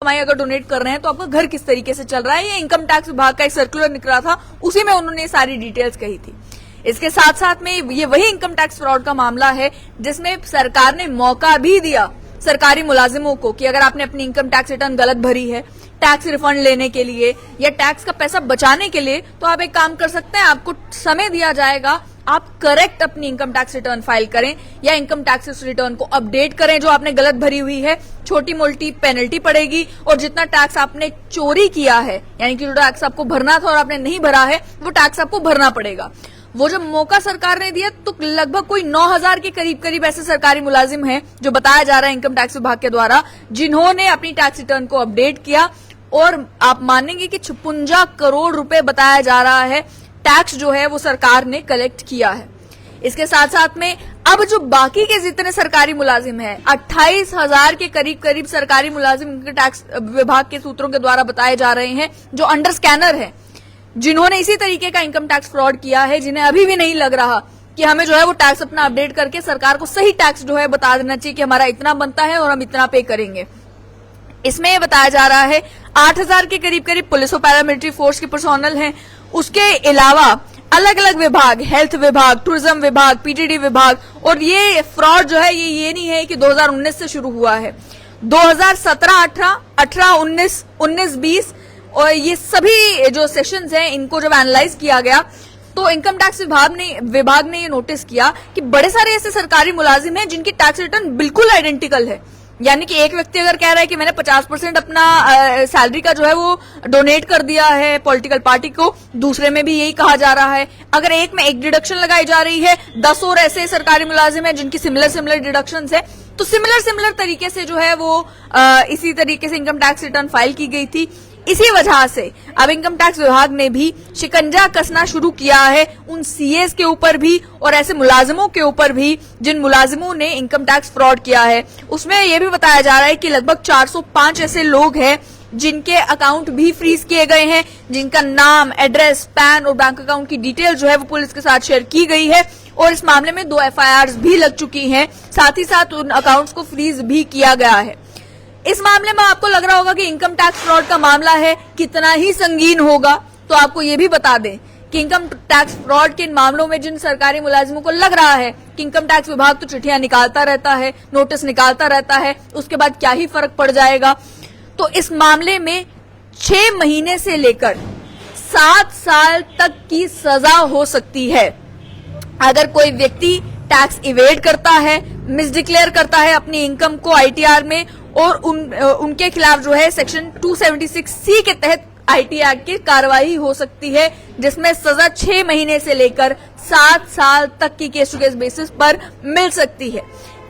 कमाई अगर डोनेट कर रहे हैं तो आपका घर किस तरीके से चल रहा है। ये इनकम टैक्स विभाग का एक सर्कुलर निकला था, उसी में उन्होंने सारी डिटेल्स कही थी। इसके साथ साथ में ये वही इनकम टैक्स फ्रॉड का मामला है जिसमें सरकार ने मौका भी दिया सरकारी मुलाजिमों को कि अगर आपने अपनी इनकम टैक्स रिटर्न गलत भरी है टैक्स रिफंड लेने के लिए या टैक्स का पैसा बचाने के लिए, तो आप एक काम कर सकते हैं, आपको समय दिया जाएगा, आप करेक्ट अपनी इनकम टैक्स रिटर्न फाइल करें या इनकम टैक्स रिटर्न को अपडेट करें जो आपने गलत भरी हुई है। छोटी मोटी पेनल्टी पड़ेगी और जितना टैक्स आपने चोरी किया है यानी कि जो टैक्स आपको भरना था और आपने नहीं भरा है वो टैक्स आपको भरना पड़ेगा। वो जब मौका सरकार ने दिया तो लगभग कोई 9,000 के करीब ऐसे सरकारी मुलाजिम हैं जो बताया जा रहा है इनकम टैक्स विभाग के द्वारा जिन्होंने अपनी टैक्स रिटर्न को अपडेट किया और आप मानेंगे कि 56 करोड़ रुपए बताया जा रहा है टैक्स जो है वो सरकार ने कलेक्ट किया है। इसके साथ साथ में अब जो बाकी के जितने सरकारी मुलाजिम हैं 28,000 के करीब सरकारी मुलाजिम इनकम टैक्स विभाग के सूत्रों के द्वारा बताए जा रहे हैं जो अंडर स्कैनर हैं, जिन्होंने इसी तरीके का इनकम टैक्स फ्रॉड किया है, जिन्हें अभी भी नहीं लग रहा कि हमें जो है वो टैक्स अपना अपडेट करके सरकार को सही टैक्स जो है बता देना चाहिए कि हमारा इतना बनता है और हम इतना पे करेंगे। इसमें बताया जा रहा है 8,000 के करीब पुलिस और पैरामिलिट्री फोर्स के पर्सोनल हैं। उसके अलावा अलग अलग विभाग, हेल्थ विभाग, टूरिज्म विभाग, पीटीडी विभाग, और ये फ्रॉड जो है ये नहीं है कि 2019 से शुरू हुआ है, 2017, 18, 19, 19-20 और ये सभी जो सेशंस हैं इनको जब एनालाइज किया गया तो इनकम टैक्स विभाग ने ये नोटिस किया कि बड़े सारे ऐसे सरकारी मुलाजिम हैं जिनकी टैक्स रिटर्न बिल्कुल आइडेंटिकल है। यानी कि एक व्यक्ति अगर कह रहा है कि मैंने 50% अपना सैलरी का जो है वो डोनेट कर दिया है पॉलिटिकल पार्टी को, दूसरे में भी यही कहा जा रहा है। अगर एक में एक डिडक्शन लगाई जा रही है, 10 और ऐसे सरकारी मुलाजिम हैं जिनकी सिमिलर डिडक्शंस है, तो सिमिलर तरीके से जो है वो इसी तरीके से इनकम टैक्स रिटर्न फाइल की गई थी। इसी वजह से अब इनकम टैक्स विभाग ने भी शिकंजा कसना शुरू किया है उन सीएस के ऊपर भी और ऐसे मुलाजिमों के ऊपर भी जिन मुलाजिमों ने इनकम टैक्स फ्रॉड किया है। उसमें यह भी बताया जा रहा है कि लगभग 405 ऐसे लोग हैं जिनके अकाउंट भी फ्रीज किए गए हैं, जिनका नाम, एड्रेस, पैन और बैंक अकाउंट की डिटेल जो है वो पुलिस के साथ शेयर की गई है और इस मामले में 2 FIRs भी लग चुकी हैं, साथ ही साथ उन अकाउंट्स को फ्रीज भी किया गया है। इस मामले में आपको लग रहा होगा कि इनकम टैक्स फ्रॉड का मामला है, कितना ही संगीन होगा, तो आपको ये भी बता दें कि इनकम टैक्स फ्रॉड के इन मामलों में जिन सरकारी मुलाजिमों को लग रहा है कि इनकम टैक्स विभाग तो चिट्ठियां निकालता रहता है, नोटिस निकालता रहता है, उसके बाद क्या ही फर्क पड़ जाएगा, तो इस मामले में 6 महीने से लेकर 7 साल तक की सजा हो सकती है अगर कोई व्यक्ति टैक्स इवेड करता है, मिसडिक्लेयर करता है अपनी इनकम को ITR में और उनके खिलाफ जो है सेक्शन 276C के तहत IT एक्ट की कार्रवाई हो सकती है, जिसमें सजा 6 महीने से लेकर 7 साल तक की केस टू केस बेसिस पर मिल सकती है।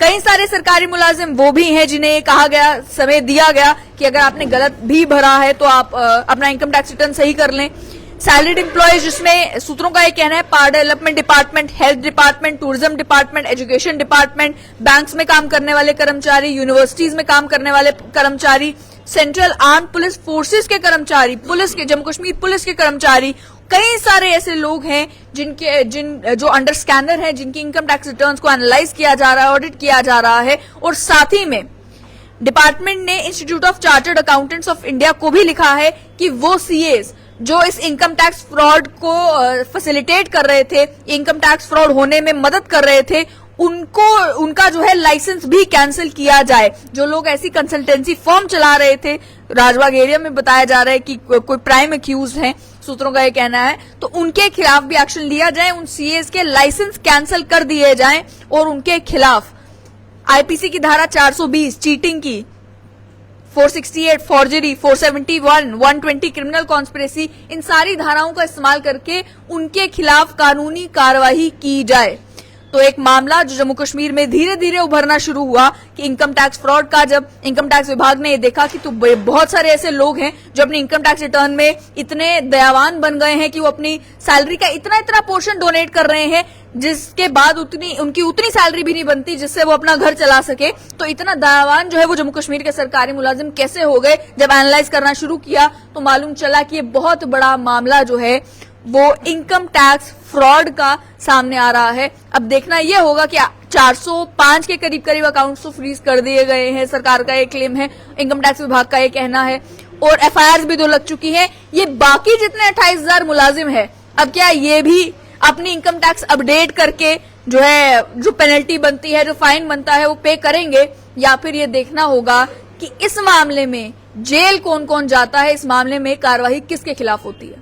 कई सारे सरकारी मुलाजिम वो भी हैं जिन्हें कहा गया, समय दिया गया कि अगर आपने गलत भी भरा है तो आप अपना इनकम टैक्स रिटर्न सही कर लें। सैलरीड एम्प्लॉयज जिसमें सूत्रों का ये कहना है power development department, health department, tourism department, education department, banks में काम करने वाले कर्मचारी, यूनिवर्सिटीज में काम करने वाले कर्मचारी, सेंट्रल आर्म पुलिस फोर्सेस के कर्मचारी, पुलिस के, जम्मू कश्मीर पुलिस के कर्मचारी, कई सारे ऐसे लोग हैं जो अंडर स्कैनर हैं, जिनकी इनकम टैक्स रिटर्न्स को एनालाइज किया जा रहा है, ऑडिट किया जा रहा है। और साथ ही में डिपार्टमेंट ने institute of chartered accountants of India को भी लिखा है कि वो सीएस जो इस इनकम टैक्स फ्रॉड को फैसिलिटेट कर रहे थे, इनकम टैक्स फ्रॉड होने में मदद कर रहे थे, उनका जो है लाइसेंस भी कैंसिल किया जाए। जो लोग ऐसी कंसल्टेंसी फर्म चला रहे थे, राजबाग एरिया में बताया जा रहा है कि कोई प्राइम एक्यूज हैं, सूत्रों का ये कहना है, तो उनके खिलाफ भी एक्शन लिया जाए, उन सीएस के लाइसेंस कैंसिल कर दिए जाएं और उनके खिलाफ IPC की धारा 420 चीटिंग की, 468 फॉर्जरी, 471, 120 क्रिमिनल कॉन्स्पिरेसी, इन सारी धाराओं का इस्तेमाल करके उनके खिलाफ कानूनी कार्रवाई की जाए। तो एक मामला जो जम्मू कश्मीर में धीरे धीरे उभरना शुरू हुआ कि इनकम टैक्स फ्रॉड का, जब इनकम टैक्स विभाग ने ये देखा कि तो बहुत सारे ऐसे लोग हैं जो अपनी इनकम टैक्स रिटर्न में इतने दयावान बन गए हैं कि वो अपनी सैलरी का इतना पोर्शन डोनेट कर रहे हैं, जिसके बाद उनकी उतनी सैलरी भी नहीं बनती जिससे वो अपना घर चला सके। तो इतना दयावान जो है वो जम्मू कश्मीर के सरकारी मुलाजिम कैसे हो गए, जब एनालाइज करना शुरू किया तो मालूम चला कि ये बहुत बड़ा मामला जो है वो इनकम टैक्स फ्रॉड का सामने आ रहा है। अब देखना यह होगा कि 405 के करीब करीब अकाउंट्स तो फ्रीज कर दिए गए हैं, सरकार का ये क्लेम है, इनकम टैक्स विभाग का ये कहना है, और एफआईआर भी 2 लग चुकी है। ये बाकी जितने 28,000 मुलाजिम है, अब क्या ये भी अपनी इनकम टैक्स अपडेट करके जो पेनल्टी बनती है, जो फाइन बनता है, वो पे करेंगे, या फिर ये देखना होगा कि इस मामले में जेल कौन कौन जाता है, इस मामले में कार्रवाई किसके खिलाफ होती है।